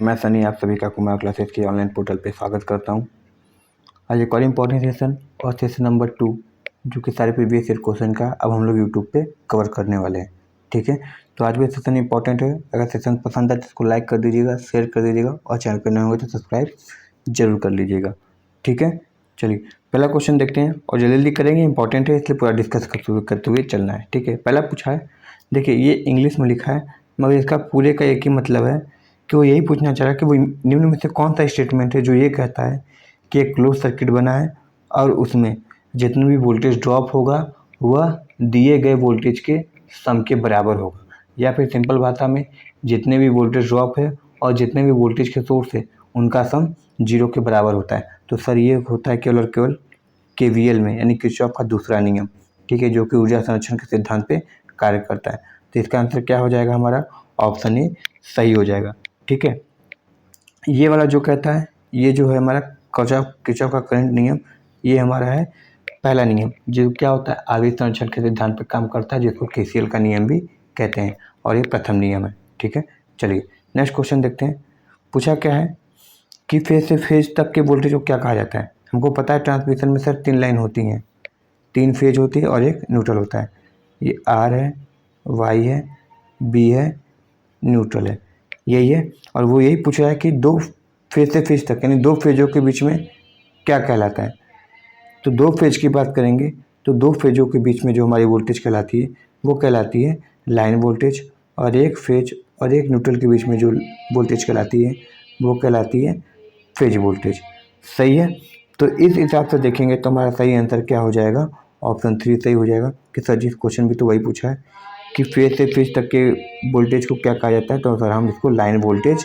मैं सनी आप सभी का कुमार क्लासेस के ऑनलाइन पोर्टल पे स्वागत करता हूं। आज एक और इम्पॉर्टेंट सेशन और सेशन नंबर 2 जो कि सारे प्रीवियस ईयर क्वेश्चन का अब हम लोग यूट्यूब पे कवर करने वाले हैं। ठीक है, तो आज भी सेशन इंपॉर्टेंट है। अगर सेशन पसंद आए तो इसको लाइक कर दीजिएगा, शेयर कर दीजिएगा और चैनल पर नए होंगे तो सब्सक्राइब जरूर कर लीजिएगा। ठीक है, चलिए पहला क्वेश्चन देखते हैं और जल्दी जल्दी करेंगे, इंपॉर्टेंट है इसलिए पूरा डिस्कस करते हुए चलना है। ठीक है, पहला पूछा है, देखिए ये इंग्लिश में लिखा है मगर इसका पूरे का एक ही मतलब है कि वो यही पूछना चाह रहा है कि वो निम्न में से कौन सा स्टेटमेंट है जो ये कहता है कि एक क्लोज सर्किट बना है और उसमें जितने भी वोल्टेज ड्रॉप होगा वह दिए गए वोल्टेज के सम के बराबर होगा, या फिर सिंपल भाषा में जितने भी वोल्टेज ड्रॉप है और जितने भी वोल्टेज के सोर्स है उनका सम 0 के बराबर होता है। तो सर ये होता है केवल और केवल KVL में, यानी किरचॉफ का दूसरा नियम। ठीक है, जो कि ऊर्जा संरक्षण के सिद्धांत पे कार्य करता है। तो इसका आंसर क्या हो जाएगा, हमारा ऑप्शन ए सही हो जाएगा। ठीक है, ये वाला जो कहता है ये जो है हमारा किरचॉफ का करंट नियम, ये हमारा है पहला नियम जो क्या होता है आवेश संरक्षण के सिद्धांत पर काम करता है, जिसको KCL का नियम भी कहते हैं, और ये प्रथम नियम है। ठीक है, चलिए नेक्स्ट क्वेश्चन देखते हैं। पूछा क्या है कि फेज से फेज तक के वोल्टेज को क्या कहा जाता है। हमको पता है ट्रांसमिशन में सर 3 लाइन होती हैं, 3 फेज होती है और एक न्यूट्रल होता है। ये R है, Y है, B है, न्यूट्रल है, यही है। और वो यही पूछ रहा है कि 2 फेज से फेज तक यानी 2 फेजों के बीच में क्या कहलाता है। तो 2 फेज की बात करेंगे तो 2 फेजों के बीच में जो हमारी वोल्टेज कहलाती है वो कहलाती है लाइन वोल्टेज, और एक फेज और एक न्यूट्रल के बीच में जो वोल्टेज कहलाती है वो कहलाती है फेज वोल्टेज। सही है, तो इस हिसाब से देखेंगे तो हमारा सही आंसर क्या हो जाएगा, ऑप्शन 3 सही हो जाएगा। कि सर जी क्वेश्चन भी तो वही पूछा है कि फेज से फेज तक के वोल्टेज को क्या कहा जाता है, तो सर हम इसको लाइन वोल्टेज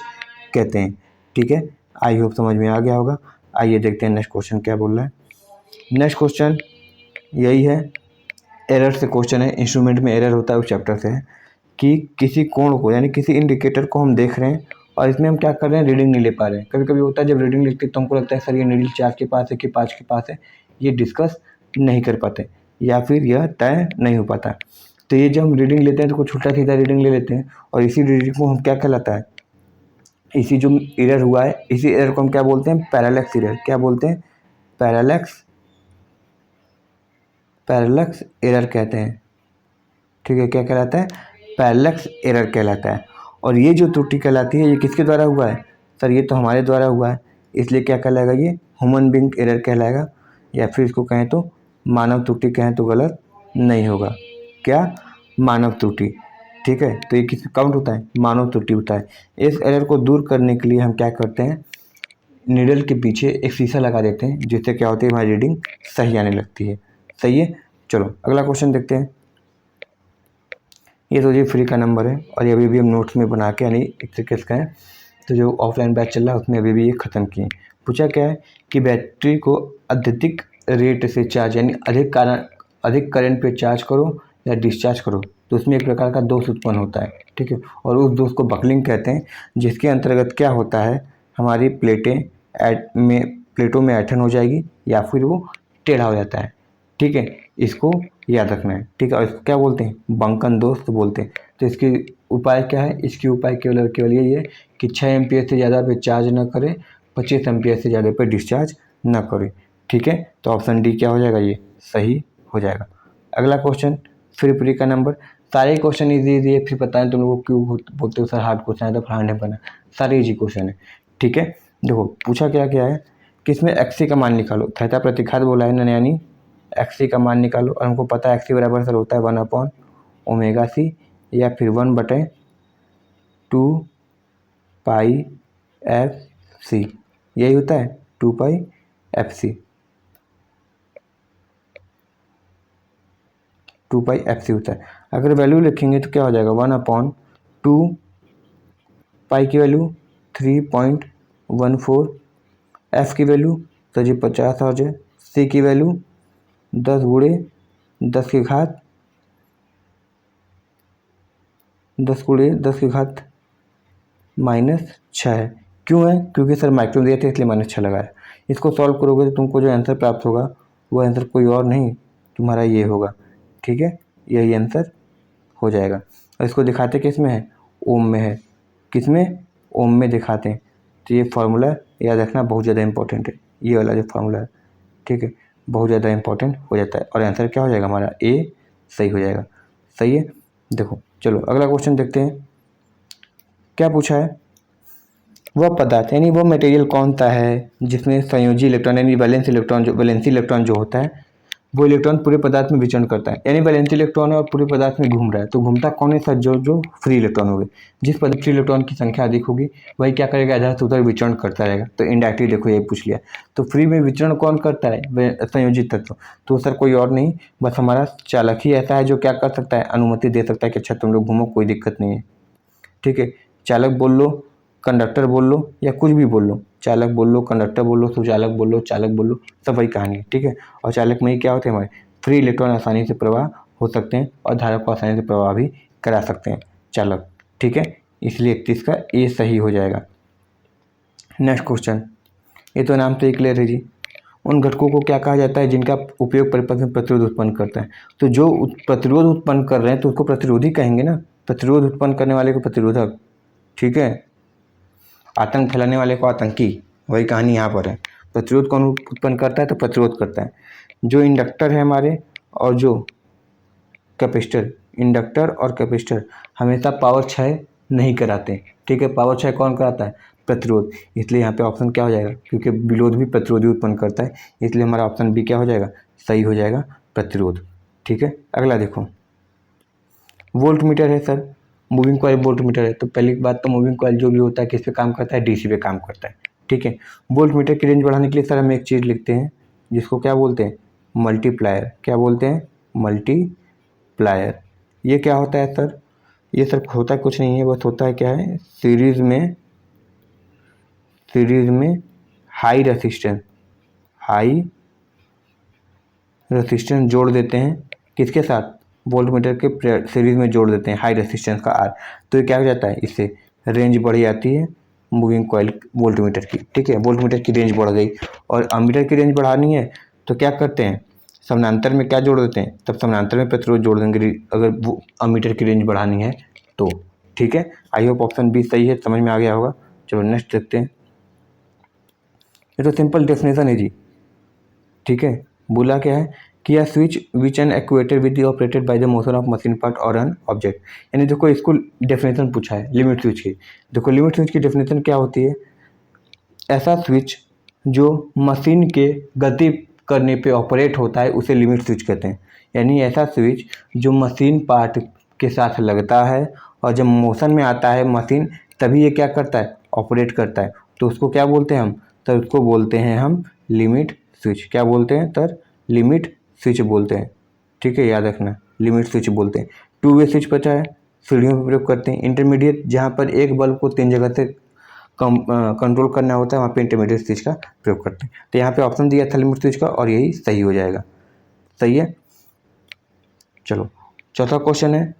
कहते हैं। ठीक है, आई होप समझ में आ गया होगा। आइए देखते हैं नेक्स्ट क्वेश्चन क्या बोल रहा है। नेक्स्ट क्वेश्चन यही है, एरर से क्वेश्चन है, इंस्ट्रूमेंट में एरर होता है उस चैप्टर से है कि किसी कोण को यानी किसी इंडिकेटर को हम देख रहे हैं और इसमें हम क्या कर रहे हैं, रीडिंग नहीं ले पा रहे हैं। कभी कभी होता है जब रीडिंग लिखते तो हमको लगता है सर ये नीडल 4 के पास है कि 5 के पास है, ये डिस्कस नहीं कर पाते या फिर यह तय नहीं हो पाता। तो ये जब हम रीडिंग लेते हैं तो कुछ उल्टा सीधा रीडिंग ले लेते हैं और इसी रीडिंग को हम क्या कहलाता है, इसी जो एरर हुआ है इसी एरर को हम क्या बोलते हैं, पैरेलक्स एरर। क्या बोलते हैं, पैरेलक्स एरर कहते हैं। ठीक है, क्या कहलाता है, पैरेलक्स एरर कहलाता है। और ये जो त्रुटि कहलाती है ये किसके द्वारा हुआ है, सर ये तो हमारे द्वारा हुआ है, इसलिए क्या कहलाएगा, ये ह्यूमन बीइंग एरर कहलाएगा, या फिर इसको कहें तो मानव त्रुटि कहें तो गलत नहीं होगा। क्या, मानव त्रुटि। ठीक है, तो ये किस काउंट होता है, मानव त्रुटि होता है। इस एरर को दूर करने के लिए हम क्या करते हैं, नीडल के पीछे एक शीशा लगा देते हैं, जिससे क्या होती है हमारी रीडिंग सही आने लगती है। सही है, चलो अगला क्वेश्चन देखते हैं। ये तो जी फ्री का नंबर है और ये अभी भी हम नोट्स में बना के यानी एक तरीके से कहें तो जो ऑफलाइन बैच चल रहा है उसमें अभी भी ये ख़त्म किए। पूछा क्या है कि बैटरी को अत्यधिक रेट से चार्ज यानी अधिक करंट पे चार्ज करो या डिस्चार्ज करो तो उसमें एक प्रकार का दोष उत्पन्न होता है। ठीक है, और उस दोष को बकलिंग कहते हैं, जिसके अंतर्गत क्या होता है, हमारी प्लेटों में ऐंठन हो जाएगी या फिर वो टेढ़ा हो जाता है। ठीक है, इसको याद रखना है। ठीक है, और इसको क्या बोलते हैं, बंकन दोष बोलते हैं। तो इसके उपाय क्या है, इसकी उपाय केवल और केवल यही है कि 6 एम्पियर से ज़्यादा पे चार्ज न करें, 25 एम्पियर से ज़्यादा पे डिस्चार्ज न करें। ठीक है, तो ऑप्शन डी क्या हो जाएगा, ये सही हो जाएगा। अगला क्वेश्चन फ्री का नंबर, सारे क्वेश्चन इजी है, फिर पता है तुम लोग क्यों बोलते हो सर हार्ड क्वेश्चन है तो फलाने बना, सारे इजी क्वेश्चन है। ठीक है, देखो पूछा क्या क्या है कि इसमें XC का मान निकालो, थीटा प्रतिघात बोला है यानी XC का मान निकालो, और हमको पता है XC बराबर सर होता है 1/ωc या फिर 1/2πfc, यही होता है 2πfc होता है। अगर वैल्यू लिखेंगे तो क्या हो जाएगा, 1/2 की वैल्यू 3.14, एफ की वैल्यू तो जी 50 हो जाए, सी की वैल्यू 10 गुणे 10 की घात -6 है। क्यों है, क्योंकि सर माइक्रो दिया था इसलिए -6 लगाया। इसको सॉल्व करोगे तो तुमको जो आंसर प्राप्त होगा वो आंसर कोई और नहीं तुम्हारा ये होगा। ठीक है, यही आंसर हो जाएगा। और इसको दिखाते किस में है, ओम में है, किस में, ओम में दिखाते हैं। तो ये फार्मूला याद रखना बहुत ज़्यादा इंपॉर्टेंट है, ये वाला जो फार्मूला है, ठीक है, बहुत ज़्यादा इंपॉर्टेंट हो जाता है। और आंसर क्या हो जाएगा हमारा, ए सही हो जाएगा। सही है। देखो चलो अगला क्वेश्चन देखते हैं, क्या पूछा है। वह पदार्थ यानी वो मटेरियल कौन सा है जिसमें संयोजी इलेक्ट्रॉन यानी वैलेंसी इलेक्ट्रॉन जो होता है वो इलेक्ट्रॉन पूरे पदार्थ में विचरण करता है। यानी वैलेंसी इलेक्ट्रॉन है और पूरे पदार्थ में घूम रहा है, तो घूमता कौन है सर, जो फ्री इलेक्ट्रॉन होगी। जिस पदार्थ फ्री इलेक्ट्रॉन की संख्या अधिक होगी वही क्या करेगा, इधर से उधर विचरण करता रहेगा। तो इनडायरेक्टली देखो ये पूछ लिया, तो फ्री में विचरण कौन करता है, संयोजित तत्व। तो सर कोई और नहीं, बस हमारा चालक ही ऐसा है जो क्या कर सकता है, अनुमति दे सकता है कि अच्छा तुम लोग घूमो, कोई दिक्कत नहीं है। ठीक है, चालक बोल लो, कंडक्टर बोल लो या कुछ भी बोल लो, चालक बोल लो, कंडक्टर बोल लो, सुचालक बोल लो, चालक बोल लो, सब वही कहानी है। ठीक है, और चालक में ही क्या होते हैं, हमारे फ्री इलेक्ट्रॉन आसानी से प्रवाह हो सकते हैं और धारक को आसानी से प्रवाह भी करा सकते हैं चालक। ठीक है, इसलिए 31 का ए सही हो जाएगा। नेक्स्ट क्वेश्चन, ये तो नाम से ही क्लियर है जी। उन घटकों को क्या कहा जाता है जिनका उपयोग परिपथ में प्रतिरोध उत्पन्न करता है। तो जो प्रतिरोध उत्पन्न कर रहे हैं तो उसको प्रतिरोधी कहेंगे ना, प्रतिरोध उत्पन्न करने वाले को प्रतिरोधक। ठीक है, आतंक फैलाने वाले को आतंकी, वही कहानी यहाँ पर है। प्रतिरोध कौन उत्पन्न करता है, तो प्रतिरोध करता है जो इंडक्टर है हमारे और जो कैपेसिटर। इंडक्टर और कैपेसिटर हमेशा पावर क्षय नहीं कराते। ठीक है, पावर क्षय कौन कराता है, प्रतिरोध। इसलिए यहाँ पे ऑप्शन क्या हो जाएगा, क्योंकि विरोध भी प्रतिरोधी उत्पन्न करता है, इसलिए हमारा ऑप्शन बी क्या हो जाएगा, सही हो जाएगा, प्रतिरोध। ठीक है, अगला देखो, वोल्ट मीटर है sir, moving coil volt meter है। तो पहली बात तो मूविंग कॉइल जो भी होता है किस पे काम करता है, डीसी पे काम करता है। ठीक है, वोल्ट मीटर की रेंज बढ़ाने के लिए सर हम एक चीज़ लिखते हैं जिसको क्या बोलते हैं, मल्टीप्लायर। क्या बोलते हैं, मल्टीप्लायर। ये क्या होता है सर, ये सर होता कुछ नहीं है, बस होता है क्या है, सीरीज में हाई रेसिस्टेंस जोड़ देते हैं, किसके साथ, वोल्ट मीटर के सीरीज में जोड़ देते हैं हाई रेसिस्टेंस का आर। तो ये क्या हो जाता है, इससे रेंज बढ़ जाती है मूविंग कॉइल वोल्ट मीटर की। ठीक है, वोल्ट मीटर की रेंज बढ़ गई और अमीटर की रेंज बढ़ानी है तो क्या करते हैं, समानांतर में क्या जोड़ देते हैं, तब समानांतर में प्रतिरोध जोड़ देंगे अगर वो अमीटर की रेंज बढ़ानी है तो। ठीक है, आई होप ऑप्शन बी सही है, समझ में आ गया होगा। चलो नेक्स्ट देखते हैं, ये तो सिंपल डेफिनेशन है जी। ठीक है, बोला क्या है कि a switch which an actuator with the operated by the motion of machine part or an object। यानी देखो इसको डेफिनेशन पूछा है लिमिट स्विच की। देखो लिमिट स्विच की डेफिनेशन क्या होती है, ऐसा स्विच जो मशीन के गति करने पे ऑपरेट होता है उसे लिमिट स्विच कहते हैं। यानी ऐसा स्विच जो मशीन पार्ट के साथ लगता है और जब मोशन में आता है मशीन तभी ये क्या करता है, ऑपरेट करता है, तो उसको क्या बोलते हैं हम, तो उसको बोलते हैं हम लिमिट स्विच। क्या बोलते हैं सर, लिमिट स्विच बोलते हैं। ठीक है, याद रखना, लिमिट स्विच बोलते हैं। टू वे स्विच पता है, सीढ़ियों में प्रयोग करते हैं। इंटरमीडिएट, जहाँ पर एक बल्ब को 3 जगह से कंट्रोल करना होता है वहाँ पे इंटरमीडिएट स्विच का प्रयोग करते हैं। तो यहाँ पे ऑप्शन दिया था लिमिट स्विच का और यही सही हो जाएगा। सही है। चलो चौथा क्वेश्चन है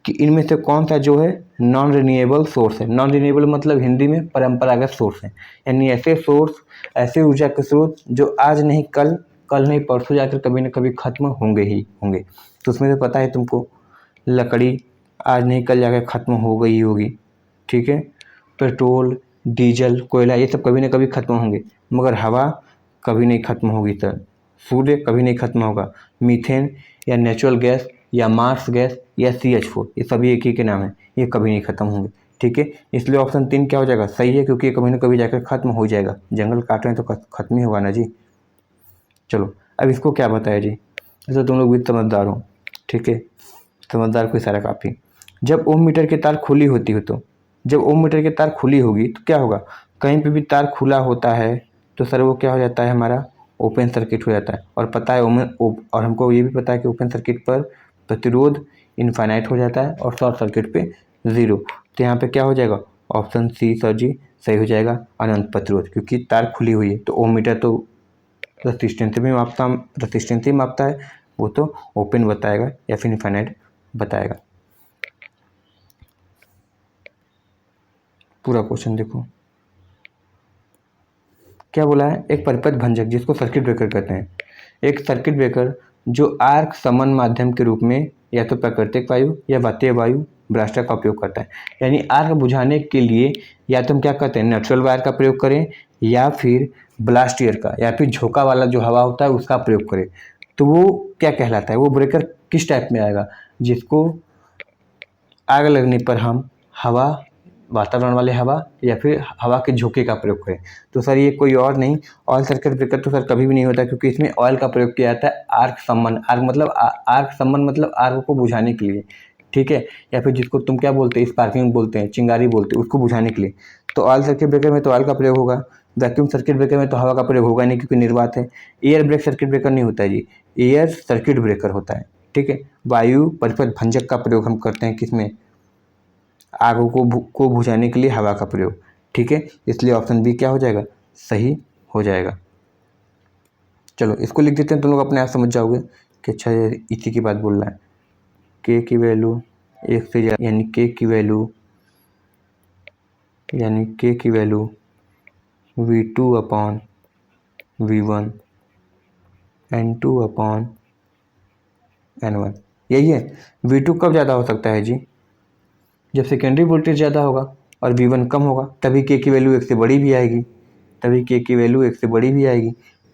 कि इनमें से कौन सा जो है नॉन रिन्यूएबल सोर्स है। नॉन रिन्यूएबल मतलब हिंदी में परंपरागत सोर्स है, यानी ऐसे सोर्स, ऐसे ऊर्जा के स्रोत जो आज नहीं कल, कल नहीं परसों जाकर कभी ना कभी खत्म होंगे ही होंगे। तो उसमें से पता है तुमको, लकड़ी आज नहीं कल जाकर खत्म हो गई होगी। ठीक है, पेट्रोल, डीजल, कोयला, ये सब कभी ना कभी खत्म होंगे, मगर हवा कभी नहीं खत्म होगी सर। सूर्य कभी नहीं खत्म होगा। मीथेन या नेचुरल गैस या मार्स गैस या CH4, ये सभी एक ही के नाम है, ये कभी नहीं खत्म होंगे। ठीक है, इसलिए ऑप्शन 3 क्या हो जाएगा, सही है, क्योंकि ये कभी ना कभी जाकर खत्म हो जाएगा। जंगल काट रहे हैं तो खत्म ही होगा ना जी। चलो अब इसको क्या बताया जी, जैसे तुम लोग भी समझदार हो। ठीक है, समझदार को इशारा काफ़ी। जब ओम मीटर की तार खुली होती हो, तो जब ओम मीटर की तार खुली होगी तो क्या होगा, कहीं पे भी तार खुला होता है तो सर वो क्या हो जाता है, हमारा ओपन सर्किट हो जाता है। और पता है और हमको ये भी पता है कि ओपन सर्किट पर प्रतिरोध इनफाइनाइट हो जाता है और शॉर्ट सर्किट पे 0। तो यहाँ पे क्या हो जाएगा, ऑप्शन सी सर जी सही हो जाएगा, अनंत प्रतिरोध, क्योंकि तार खुली हुई है। तो ओम मीटर तो रेसिस्टेंस ही मापता है, वो तो ओपन बताएगा या फिर इनफाइनाइट बताएगा। पूरा क्वेश्चन देखो क्या बोला है, एक परिपथ भंजक जिसको सर्किट ब्रेकर कहते हैं, एक सर्किट ब्रेकर जो आर्क समन माध्यम के रूप में या तो प्राकृतिक वायु या वातीय वायु ब्लास्टर का उपयोग करता है। यानी आग बुझाने के लिए या तो हम क्या करते हैं, नेचुरल वायर का प्रयोग करें या फिर ब्लास्ट एयर का या फिर झोंका वाला जो हवा होता है उसका प्रयोग करें। तो वो क्या कहलाता है, वो ब्रेकर किस टाइप में आएगा, जिसको आग लगने पर हम हवा, वातावरण वाले हवा या फिर हवा के झोंके का प्रयोग करें। तो सर ये कोई और नहीं, ऑयल सर्किट ब्रेकर तो सर कभी भी नहीं होता, क्योंकि इसमें ऑयल का प्रयोग किया जाता है आर्क सम्मन। आर्क मतलब आग को बुझाने के लिए, ठीक है, या फिर जिसको तुम क्या बोलते हैं, स्पार्किंग बोलते हैं, चिंगारी बोलते हैं, उसको बुझाने के लिए। तो ऑयल सर्किट ब्रेकर में तो ऑयल का प्रयोग होगा, वैक्यूम सर्किट ब्रेकर में तो हवा का प्रयोग होगा नहीं, क्योंकि निर्वात है। एयर ब्रेक सर्किट ब्रेकर नहीं होता है जी, एयर सर्किट ब्रेकर होता है, ठीक है। वायु परिपथ भंजक का प्रयोग हम करते हैं किसमें, आग को बुझाने के लिए हवा का प्रयोग, ठीक है। इसलिए ऑप्शन बी क्या हो जाएगा, सही हो जाएगा। चलो इसको लिख देते हैं, तुम लोग अपने आप समझ जाओगे कि अच्छा ये इसी की बात बोल रहा है। के की वैल्यू एक से ज़्यादा, यानी के की value V2 upon V1 N2 upon N1, यही है। V2 कब ज़्यादा हो सकता है जी, जब सेकेंडरी वोल्टेज ज़्यादा होगा और V1 कम होगा, तभी के की वैल्यू एक से बड़ी भी आएगी,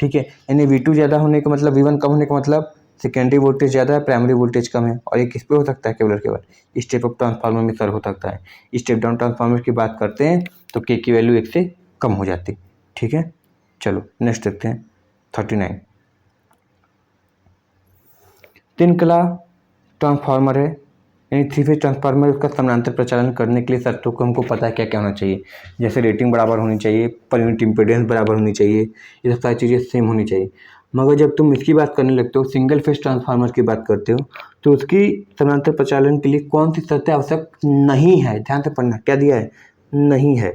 ठीक है। यानी V2 ज़्यादा होने का मतलब V1 कम होने का मतलब सेकेंडरी वोल्टेज ज़्यादा है, प्राइमरी वोल्टेज कम है। और ये किस पे हो सकता है, केवल स्टेप अप ट्रांसफार्मर में सर हो सकता है। स्टेप डाउन ट्रांसफार्मर की बात करते हैं तो के की वैल्यू एक से कम हो जाती, ठीक है। चलो नेक्स्ट देखते हैं 39। 3 कला ट्रांसफार्मर है, यानी 3 फेज ट्रांसफार्मर, उसका समानांतर प्रचालन करने के लिए शर्तों को हमको पता है क्या क्या होना चाहिए। जैसे रेटिंग बराबर होनी चाहिए, पर यूनिट इम्पीडेंस बराबर होनी चाहिए, ये सब सारी चीज़ें सेम होनी चाहिए। मगर जब तुम इसकी बात करने लगते हो, सिंगल फेज ट्रांसफार्मर की बात करते हो, तो उसकी समानांतर प्रचालन के लिए कौन सी शर्तें आवश्यक नहीं है, ध्यान से पढ़ना, क्या दिया है, नहीं है,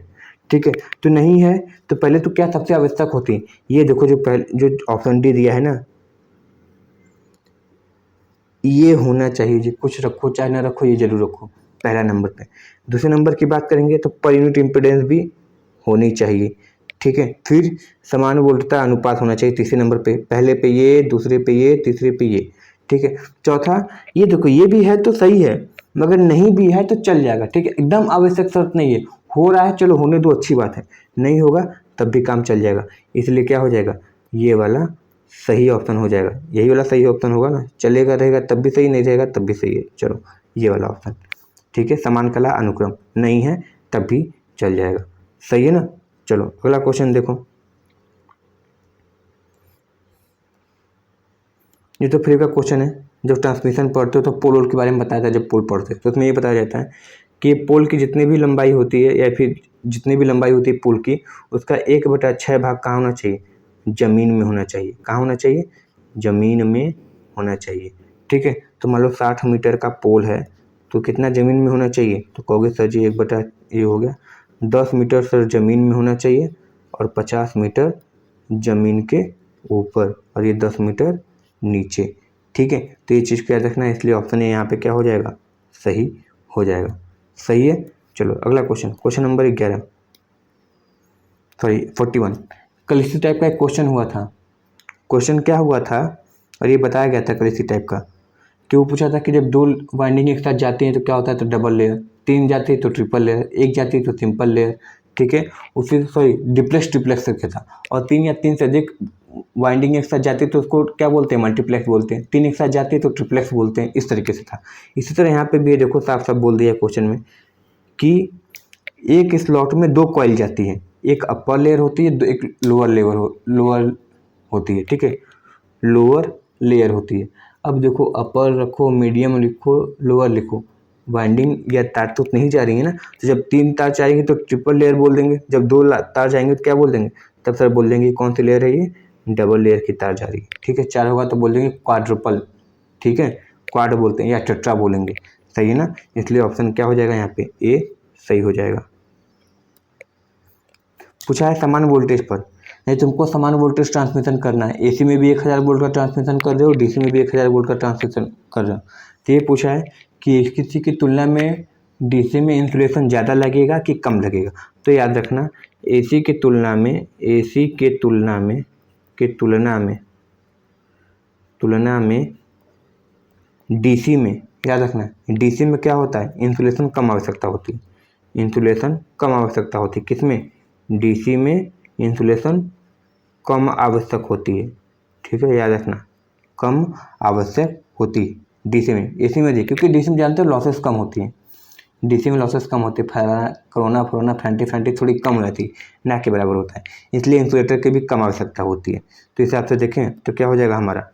ठीक है। तो नहीं है तो पहले तो क्या सबसे आवश्यक होती है, ये देखो जो ऑप्शन डी दिया है ना, ये होना चाहिए जी, कुछ रखो चाहे ना रखो, ये जरूर रखो पहला नंबर पे। दूसरे नंबर की बात करेंगे तो पर यूनिट इम्पीडेंस भी होनी चाहिए, ठीक है। फिर समान वोल्टता अनुपात होना चाहिए तीसरे नंबर पे, पहले पे ये, दूसरे पे ये, तीसरे पे ये, ठीक है। चौथा, ये देखो ये भी है तो सही है, मगर नहीं भी है तो चल जाएगा, ठीक है। एकदम आवश्यक शर्त नहीं है, हो रहा है चलो होने दो, अच्छी बात है, नहीं होगा तब भी काम चल जाएगा। इसलिए क्या हो जाएगा, ये वाला सही ऑप्शन हो जाएगा, यही वाला सही ऑप्शन होगा ना, चलेगा रहेगा तब भी सही, नहीं रहेगा तब भी सही है। चलो ये वाला ऑप्शन, ठीक है। समान कला अनुक्रम नहीं है तब भी चल जाएगा, सही है ना। चलो अगला क्वेश्चन देखो, ये तो फ्री का क्वेश्चन है। जब ट्रांसमिशन पढ़ते हो तो पोल के बारे में बताया था, जब पोल पढ़ते तो उसमें ये बताया जाता है कि पोल की जितनी भी लंबाई होती है या फिर जितनी भी लंबाई होती है पोल की, उसका 1/6 भाग कहाँ होना चाहिए, जमीन में होना चाहिए। कहाँ होना चाहिए, जमीन में होना चाहिए, ठीक है। तो मान लो 60 मीटर का पोल है तो कितना ज़मीन में होना चाहिए, तो कहोगे सर जी 1/, ये हो गया 10 मीटर सर ज़मीन में होना चाहिए और 50 मीटर ज़मीन के ऊपर और ये 10 मीटर नीचे, ठीक है। तो ये चीज़ क्या रखना है, इसलिए ऑप्शन ए यहाँ पे क्या हो जाएगा, सही हो जाएगा, सही है। चलो अगला क्वेश्चन नंबर 41। कल इसी टाइप का एक क्वेश्चन हुआ था। क्वेश्चन क्या हुआ था और ये बताया गया था कल इसी टाइप का, कि वो पूछा था कि जब 2 वाइंडिंग एक साथ जाती हैं तो क्या होता है, तो डबल लेयर, 3 जाती है तो ट्रिपल लेयर, 1 जाती है तो सिंपल लेयर, ठीक है। उसी डिप्लेक्स करके था। और 3 या 3 से अधिक वाइंडिंग एक साथ जाती है तो उसको क्या बोलते हैं, मल्टीप्लेक्स बोलते हैं। 3 एक साथ जाती है तो ट्रिप्लेक्स बोलते हैं, इस तरीके से था। इसी तरह यहाँ पे भी देखो साफ साफ बोल दिया क्वेश्चन में कि एक स्लॉट में 2 कॉइल जाती है, एक अपर लेयर होती है, एक लोअर होती है, ठीक है, लोअर लेयर होती है। अब देखो अपर रखो, मीडियम लिखो, लोअर लिखो, वाइंडिंग या तार तो नहीं जा रही है ना, तो जब 3 तार जाएंगे तो ट्रिपल लेयर बोल देंगे, जब 2 तार जाएंगे तो क्या बोल देंगे, तब सर बोल देंगे कौन सी लेयर है, ये डबल लेयर की तार जा रही है, ठीक है। 4 होगा तो बोल देंगे क्वाड्रुपल, ठीक है, क्वाड बोलते हैं या टेट्रा बोलेंगे, सही है ना। इसलिए ऑप्शन क्या हो जाएगा यहाँ पे, ए सही हो जाएगा। पूछा है समान वोल्टेज पर, नहीं तुमको समान वोल्टेज ट्रांसमिशन करना है, एसी में भी 1000 वोल्ट का ट्रांसमिशन कर रहे हो, डीसी में भी 1000 वोल्ट का ट्रांसमिशन कर रहे हो। तो ये पूछा है कि किसी की तुलना में डीसी में इंसुलेशन ज़्यादा लगेगा कि कम लगेगा। तो याद रखना एसी की तुलना में डीसी में याद रखना डीसी में क्या होता है, इंसुलेशन कम आवश्यकता होती है, इंसुलेशन कम आवश्यकता होती है। किसमें, डीसी में इंसुलेशन कम आवश्यक होती है, ठीक है, याद रखना कम आवश्यक होती है डीसी में। एसी में क्योंकि डीसी में जानते हो लॉसेस कम होती है, डीसी में लॉसेस कम होती है, कोरोना फोरोना फैंटी थोड़ी कम रहती है, ना के बराबर होता है, इसलिए इंसुलेटर की भी कम आवश्यकता होती है। तो इस हिसाब से देखें तो क्या हो जाएगा हमारा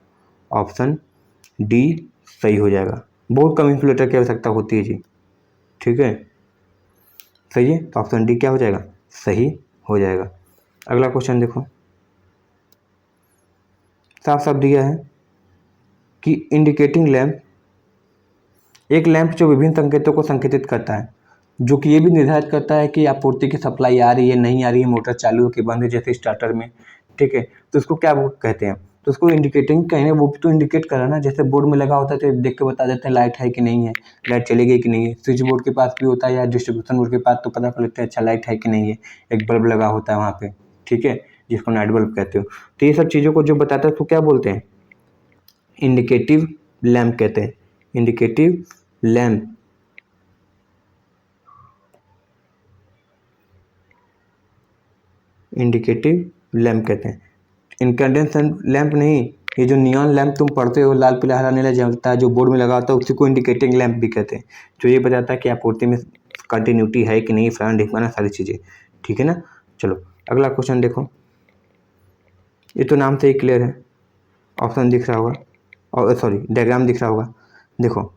ऑप्शन डी सही हो जाएगा। बहुत कम इंसुलेटर की आवश्यकता होती है जी, ठीक है, सही है, तो ऑप्शन डी क्या हो जाएगा, सही हो जाएगा। अगला क्वेश्चन देखो, साफ साफ दिया है कि इंडिकेटिंग लैंप एक लैंप जो विभिन्न संकेतों को संकेतित करता है, जो कि ये भी निर्धारित करता है कि आपूर्ति की सप्लाई आ रही है नहीं आ रही है, मोटर चालू है कि बंद है, जैसे स्टार्टर में, ठीक है, तो उसको क्या कहते हैं, तो उसको इंडिकेटिंग कहेंगे। वो भी तो इंडिकेट करा ना, जैसे बोर्ड में लगा होता है तो देख के बता देते हैं लाइट है कि नहीं है, लाइट चलेगी कि नहीं है। स्विच बोर्ड के पास भी होता है या डिस्ट्रीब्यूशन बोर्ड के पास, तो पता कर लेते हैं अच्छा लाइट है कि नहीं है, एक बल्ब लगा होता है वहाँ पे, ठीक है, जिसको नाइट बल्ब कहते हो। तो ये सब चीज़ों को जो बताता है उसको क्या बोलते हैं, इंडिकेटिव लैंप कहते हैं, इंडिकेटिव लैंप। इंडिकेटिव लैंप कहते हैं, इनकैंडेसेंट लैंप नहीं। ये जो नियॉन लैंप तुम पढ़ते हो लाल पीला हरा नीला जलता है, जो बोर्ड में लगा होता है, उसी को इंडिकेटिंग लैंप भी कहते हैं, जो ये बताता है कि आपूर्ति में कंटिन्यूटी है कि नहीं, फलाना ढिकाना सारी चीज़ें, ठीक है ना। चलो अगला क्वेश्चन देखो, ये तो नाम से ही क्लियर है, ऑप्शन दिख रहा होगा, और सॉरी डायग्राम दिख रहा होगा। देखो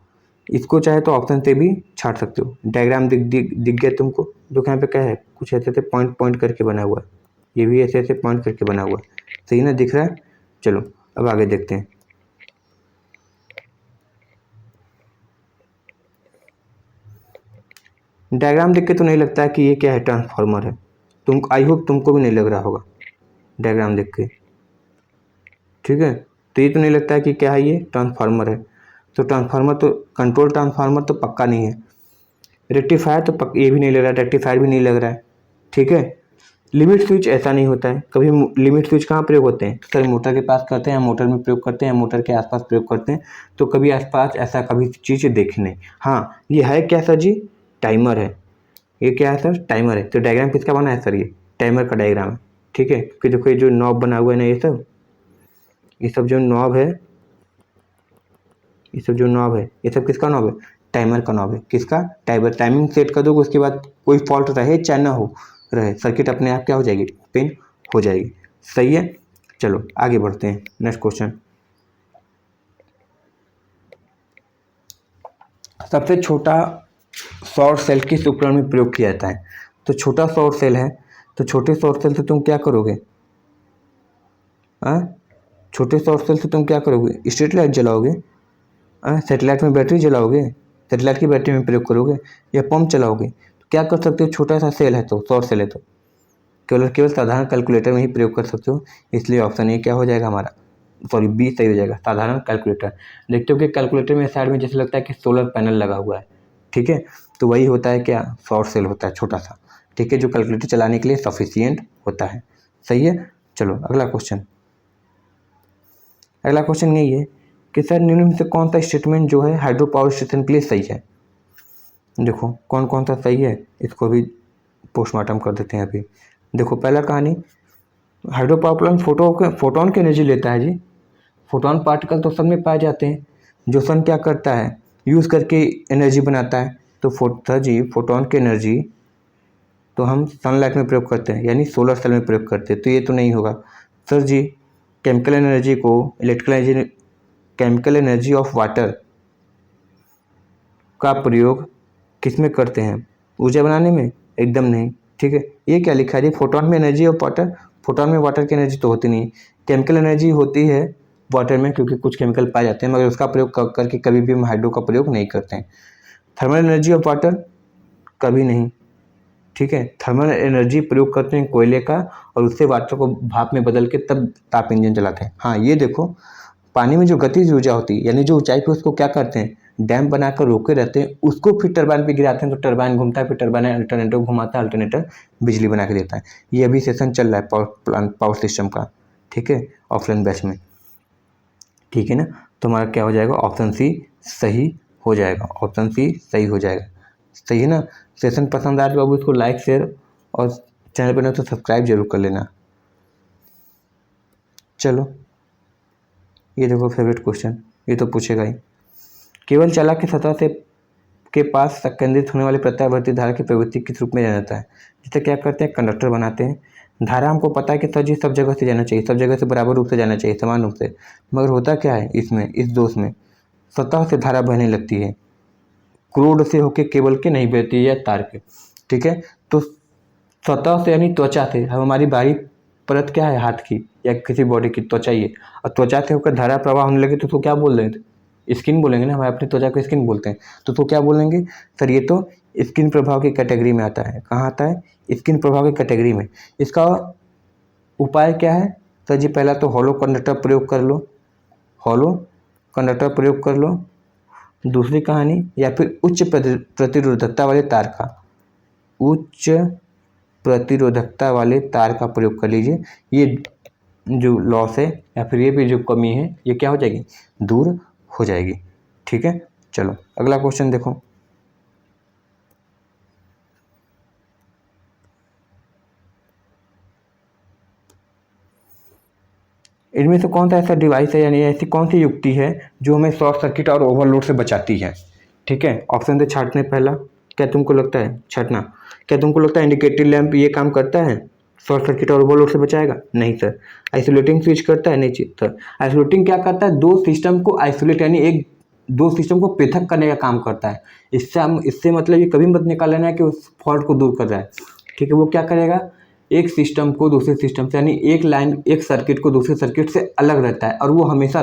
इसको चाहे तो ऑप्शन से भी छाट सकते हो, डायग्राम दिख गया तुमको, जो यहाँ पे क्या है, कुछ ऐसे ऐसे पॉइंट पॉइंट करके बना हुआ है, ये भी ऐसे ऐसे पॉइंट करके बना हुआ है, सही ना, दिख रहा है। चलो अब आगे देखते हैं। डायग्राम देख के तो नहीं लगता है कि ये क्या है, ट्रांसफार्मर है। तुम आई होप तुमको भी नहीं लग रहा होगा डायग्राम देख के, ठीक है, तो ये तो नहीं लगता है कि क्या है, ये ट्रांसफार्मर है। तो ट्रांसफार्मर तो कंट्रोल ट्रांसफार्मर तो पक्का नहीं है, रेक्टिफायर तो ये भी नहीं लग रहा है, रेक्टिफायर भी नहीं लग रहा है, ठीक है। लिमिट स्विच ऐसा नहीं होता है कभी, लिमिट स्विच कहाँ प्रयोग होते हैं, सर मोटर के पास करते हैं, मोटर में प्रयोग करते हैं, मोटर के आसपास प्रयोग करते हैं, तो कभी आसपास ऐसा कभी चीज़ देखी नहीं। हाँ ये है क्या सर जी, टाइमर है, ये क्या है सर, टाइमर है। तो डायग्राम किसका बना है सर, ये टाइमर का डायग्राम है, ठीक है, क्योंकि देखो ये जो नॉब बना हुआ है ना, ये सब जो नॉब है, ये सब जो नॉब है, ये सब किसका नॉब है, टाइमर का नॉब है। किसका, टाइमर, टाइमिंग सेट कर दोगे, उसके बाद कोई फॉल्ट रहे चाहे ना हो रहे, सर्किट अपने आप क्या हो जाएगी, पिन हो जाएगी, सही है। चलो आगे बढ़ते हैं, नेक्स्ट क्वेश्चन। सबसे छोटा सौर सेल किस उपकरण में प्रयोग किया जाता है, तो छोटा सौर सेल है, तो छोटे सौर सेल से तुम क्या करोगे, छोटे सौर सेल से तुम क्या करोगे, स्ट्रीट लाइट जलाओगे, सेटेलाइट में बैटरी जलाओगे, सेटेलाइट की बैटरी में प्रयोग करोगे, या पंप चलाओगे, तो क्या कर सकते हो, छोटा सा सेल है तो सौर सेल है तो केवल साधारण कैलकुलेटर में ही प्रयोग कर सकते हो, इसलिए ऑप्शन ए क्या हो जाएगा हमारा, सॉरी बी सही हो जाएगा, साधारण कैलकुलेटर। देखते हो कि कैलकुलेटर में साइड में जैसे लगता है कि सोलर पैनल लगा हुआ है, ठीक है, तो वही होता है क्या, सौर सेल होता है छोटा सा, ठीक है, जो कैलकुलेटर चलाने के लिए सफिशियंट होता है, सही है। चलो अगला क्वेश्चन, अगला क्वेश्चन यही है कि सर निम्न में से कौन सा स्टेटमेंट जो है हाइड्रो पावर स्टेशन के लिए सही है। देखो कौन कौन सा सही है, इसको भी पोस्टमार्टम कर देते हैं अभी। देखो पहला कहानी, हाइड्रो पावर प्लांट फोटोन की एनर्जी लेता है जी, फोटोन पार्टिकल तो सन में पाए जाते हैं, जो सन क्या करता है, यूज़ करके एनर्जी बनाता है, तो सर जी फोटोन की एनर्जी तो हम सनलाइट में प्रयोग करते हैं, यानी सोलर सेल में प्रयोग करते हैं, तो ये तो नहीं होगा। सर जी केमिकल एनर्जी को केमिकल एनर्जी ऑफ वाटर का प्रयोग किस में करते हैं, ऊर्जा बनाने में, एकदम नहीं, ठीक है। ये क्या लिखा है, फोटोन में एनर्जी ऑफ वाटर, फोटोन में वाटर की एनर्जी तो होती नहीं, केमिकल एनर्जी होती है वाटर में, क्योंकि कुछ केमिकल पाए जाते हैं, मगर उसका प्रयोग करके कभी भी हम हाइड्रो का प्रयोग नहीं करते हैं। थर्मल एनर्जी ऑफ वाटर कभी नहीं, ठीक है, थर्मल एनर्जी प्रयोग करते हैं कोयले का, और उससे वाटर को भाप में बदल के तब ताप इंजन चलाते हैं। हाँ ये देखो पानी में जो गतिज ऊर्जा होती है, यानी जो ऊंचाई पे उसको क्या करते हैं, डैम बनाकर रोके रहते हैं, उसको फिर टरबाइन पे गिराते हैं, तो टरबाइन घूमता है, फिर टरबाइन अल्टरनेटर घुमाता है, अल्टरनेटर बिजली बना के देता है। ये अभी सेशन चल रहा है पावर सिस्टम का, ठीक है, ऑफलाइन बैच में, ठीक है ना। तो हमारा क्या हो जाएगा, ऑप्शन सी सही हो जाएगा, ऑप्शन सी सही हो जाएगा। सही है ना। सेशन पसंद आए तो बाबू इसको लाइक शेयर और चैनल पर नहीं तो सब्सक्राइब जरूर कर लेना। चलो ये देखो फेवरेट क्वेश्चन, ये तो पूछेगा ही। केवल चालक की सतह से के पास केंद्रित होने वाली प्रत्यावर्ती धारा की प्रवृत्ति किस रूप में जाना जाता है। जिसे क्या करते हैं, कंडक्टर बनाते हैं। धारा हमको पता है कि सर जी सब जगह से जाना चाहिए, सब जगह से बराबर रूप से जाना चाहिए, समान रूप से। मगर होता क्या है इसमें, इस दोष में सतह से धारा बहने लगती है, क्रोड से होके केबल के नहीं बहती है या तार के। ठीक है, तो सतह से यानी त्वचा से, हमारी बाहरी परत क्या है, हाथ की या किसी बॉडी की त्वचा ही है, और त्वचा से होकर धारा प्रवाह होने लगे तो क्या बोल देंगे, स्किन बोलेंगे ना, हम अपनी त्वचा को स्किन बोलते हैं। तो क्या बोलेंगे सर, ये तो स्किन प्रभाव की कैटेगरी में आता है। कहाँ आता है, स्किन प्रभाव की कैटेगरी में। इसका उपाय क्या है सर जी, पहला तो हॉलो कंडक्टर प्रयोग कर लो, हॉलो कंडक्टर प्रयोग कर लो। दूसरी कहानी, या फिर उच्च प्रतिरोधकता वाले तार का, उच्च प्रतिरोधकता वाले तार का प्रयोग कर लीजिए। ये जो लॉस है या फिर ये भी जो कमी है ये क्या हो जाएगी, दूर हो जाएगी। ठीक है, चलो अगला क्वेश्चन देखो। इनमें से कौन सा ऐसा डिवाइस है, यानी ऐसी कौन सी युक्ति है जो हमें शॉर्ट सर्किट और ओवरलोड से बचाती है। ठीक है, ऑप्शन से छांटने पहला, क्या तुमको लगता है छांटना, क्या तुमको लगता है इंडिकेटर लैंप ये काम करता है, शॉर्ट सर्किट और ओवरलोड से बचाएगा? नहीं सर। आइसोलेटिंग स्विच करता है? नहीं सर। आइसोलेटिंग क्या करता है, दो सिस्टम को आइसोलेट यानी एक दो सिस्टम को पृथक करने का काम करता है। इससे मतलब ये कभी मत निकाल लेना है कि उस फॉल्ट को दूर कर रहा है। ठीक है, वो क्या करेगा, एक सिस्टम को दूसरे सिस्टम से यानी एक लाइन एक सर्किट को दूसरे सर्किट से अलग रहता है और वो हमेशा